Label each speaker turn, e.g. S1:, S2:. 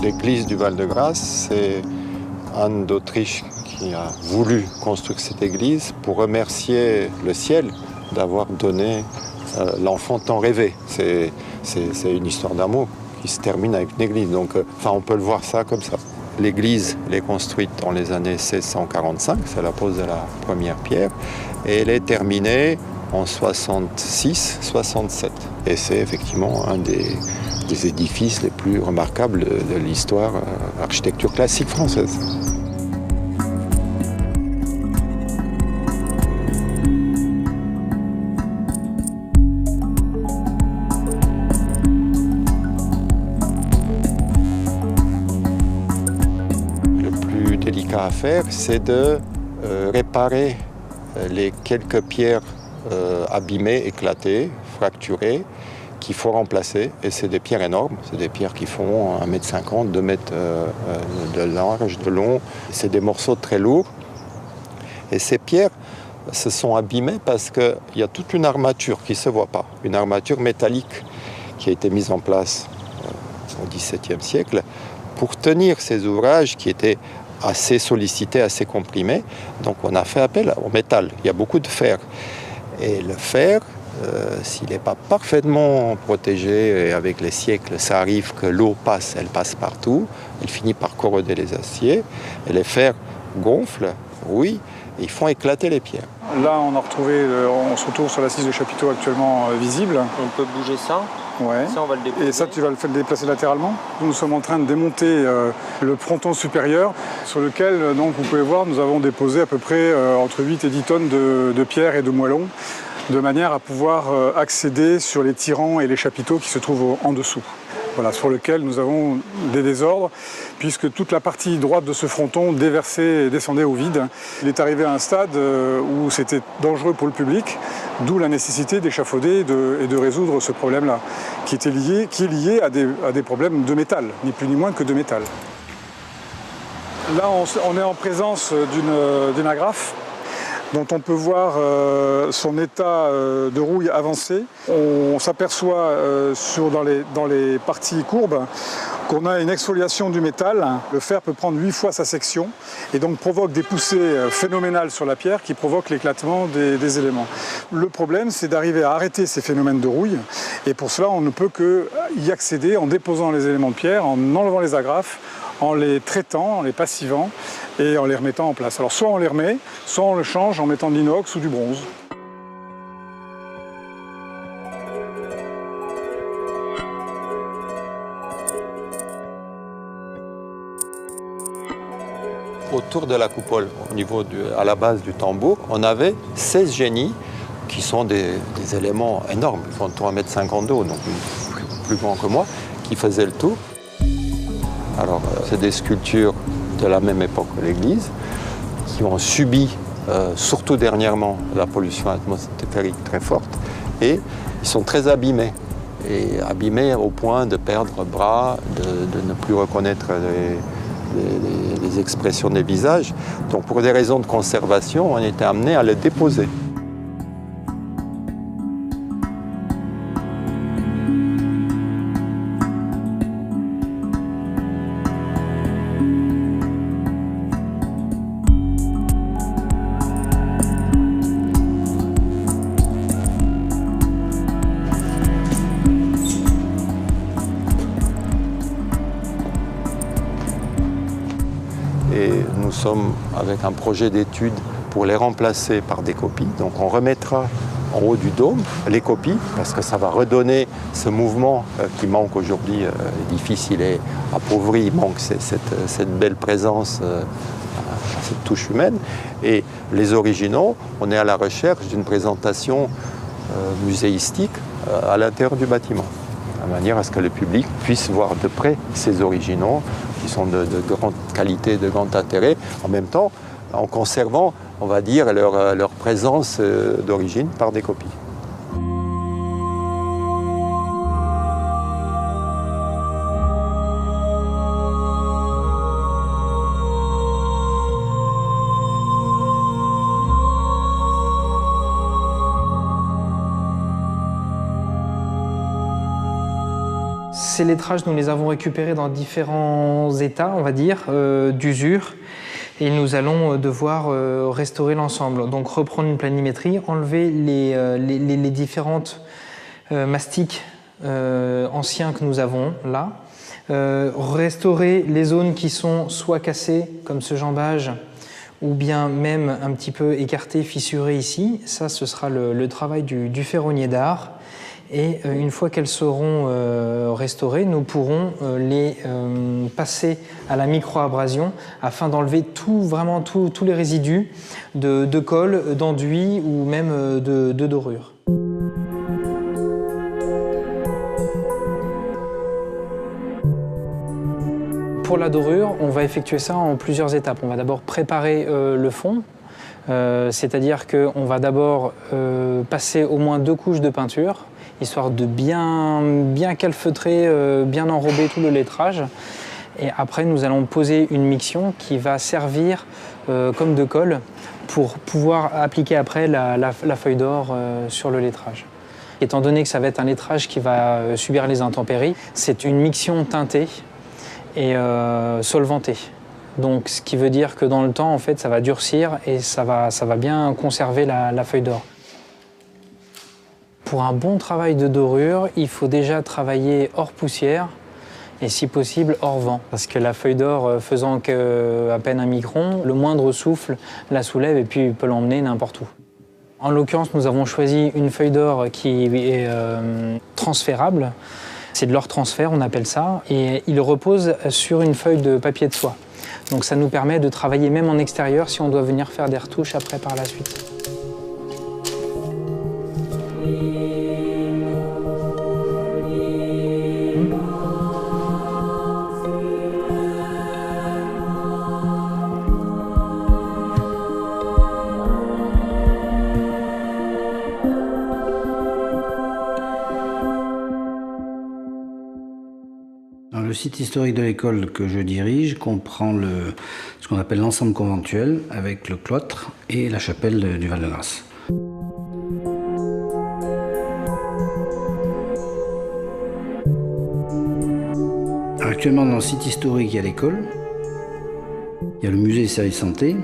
S1: L'église du Val-de-Grâce, c'est Anne d'Autriche qui a voulu construire cette église pour remercier le ciel d'avoir donné l'enfant tant rêvé. C'est une histoire d'amour qui se termine avec une église. Donc, on peut le voir ça comme ça. L'église, elle est construite dans les années 1645, c'est la pose de la première pierre, et elle est terminée en 66-67. Et c'est effectivement un des édifices les plus remarquables de l'histoire architecture classique française. Le plus délicat à faire, c'est de réparer les quelques pierres abîmées, éclatées, fracturées, qu'il faut remplacer. Et c'est des pierres énormes, c'est des pierres qui font 1,50 m, 2 mètres de large, de long. C'est des morceaux très lourds. Et ces pierres se sont abîmées parce qu'il y a toute une armature qui ne se voit pas, une armature métallique qui a été mise en place au XVIIe siècle pour tenir ces ouvrages qui étaient assez sollicités, assez comprimés. Donc on a fait appel au métal. Il y a beaucoup de fer. Et le fer, s'il n'est pas parfaitement protégé, et avec les siècles, ça arrive que l'eau passe, elle passe partout, elle finit par corroder les aciers, et les fers gonflent, rouillent, et ils font éclater les pierres.
S2: Là, on se retrouve sur l'assise de chapiteau actuellement visible.
S3: On peut bouger ça.
S2: Ouais.
S3: Ça, on va le déplacer.
S2: Et ça, tu vas le déplacer latéralement. Nous sommes en train de démonter le fronton supérieur sur lequel, donc, vous pouvez voir, nous avons déposé à peu près entre 8 et 10 tonnes de pierres et de moellons, de manière à pouvoir accéder sur les tirants et les chapiteaux qui se trouvent en dessous. Voilà, sur lequel nous avons des désordres, puisque toute la partie droite de ce fronton déversait et descendait au vide. Il est arrivé à un stade où c'était dangereux pour le public, d'où la nécessité d'échafauder et de résoudre ce problème-là, qui est lié à des problèmes de métal, ni plus ni moins que de métal. Là, on est en présence d'une agrafe, dont on peut voir son état de rouille avancé. On s'aperçoit dans les parties courbes qu'on a une exfoliation du métal. Le fer peut prendre 8 fois sa section et donc provoque des poussées phénoménales sur la pierre qui provoquent l'éclatement des éléments. Le problème, c'est d'arriver à arrêter ces phénomènes de rouille et pour cela, on ne peut qu'y accéder en déposant les éléments de pierre, en enlevant les agrafes, en les traitant, en les passivant et en les remettant en place. Alors soit on les remet, soit on le change en mettant de l'inox ou du bronze.
S1: Autour de la coupole, à la base du tambour, on avait 16 génies qui sont des éléments énormes. Ils font 3,50 m de haut, donc plus grand que moi, qui faisaient le tour. Alors, c'est des sculptures de la même époque que l'église, qui ont subi, surtout dernièrement, la pollution atmosphérique très forte, et ils sont très abîmés. Et abîmés au point de perdre bras, de ne plus reconnaître les expressions des visages. Donc, pour des raisons de conservation, on était amené à les déposer. Et nous sommes avec un projet d'étude pour les remplacer par des copies. Donc on remettra en haut du dôme les copies parce que ça va redonner ce mouvement qui manque aujourd'hui. L'édifice il est appauvri, il manque cette belle présence, cette touche humaine. Et les originaux, on est à la recherche d'une présentation muséistique à l'intérieur du bâtiment, de manière à ce que le public puisse voir de près ces originaux qui sont de grande qualité, de grand intérêt, en même temps en conservant, on va dire, leur présence d'origine par des copies.
S3: Ces lettrages, nous les avons récupérés dans différents états, on va dire, d'usure. Et nous allons devoir restaurer l'ensemble. Donc reprendre une planimétrie, enlever les différentes mastiques anciens que nous avons là, restaurer les zones qui sont soit cassées, comme ce jambage, ou bien même un petit peu écartées, fissurées ici. Ça, ce sera le travail du ferronnier d'art. Et une fois qu'elles seront restaurées, nous pourrons les passer à la micro-abrasion afin d'enlever vraiment tous les résidus de colle, d'enduit ou même de dorure. Pour la dorure, on va effectuer ça en plusieurs étapes. On va d'abord préparer le fond, c'est-à-dire qu'on va d'abord passer au moins 2 couches de peinture, histoire de bien calfeutrer, bien enrober tout le lettrage. Et après, nous allons poser une miction qui va servir comme de colle pour pouvoir appliquer après la feuille d'or sur le lettrage. Étant donné que ça va être un lettrage qui va subir les intempéries, c'est une miction teintée et solvantée. Donc, ce qui veut dire que dans le temps, en fait, ça va durcir et ça va bien conserver la feuille d'or. Pour un bon travail de dorure, il faut déjà travailler hors poussière et si possible hors vent. Parce que la feuille d'or faisant à peine 1 micron, le moindre souffle la soulève et puis peut l'emmener n'importe où. En l'occurrence, nous avons choisi une feuille d'or qui est transférable. C'est de l'or transfert, on appelle ça, et il repose sur une feuille de papier de soie. Donc ça nous permet de travailler même en extérieur si on doit venir faire des retouches après par la suite.
S4: Le site historique de l'école que je dirige comprend ce qu'on appelle l'ensemble conventuel avec le cloître et la chapelle du Val-de-Grâce. Actuellement dans le site historique il y a l'école, il y a le musée des services santé,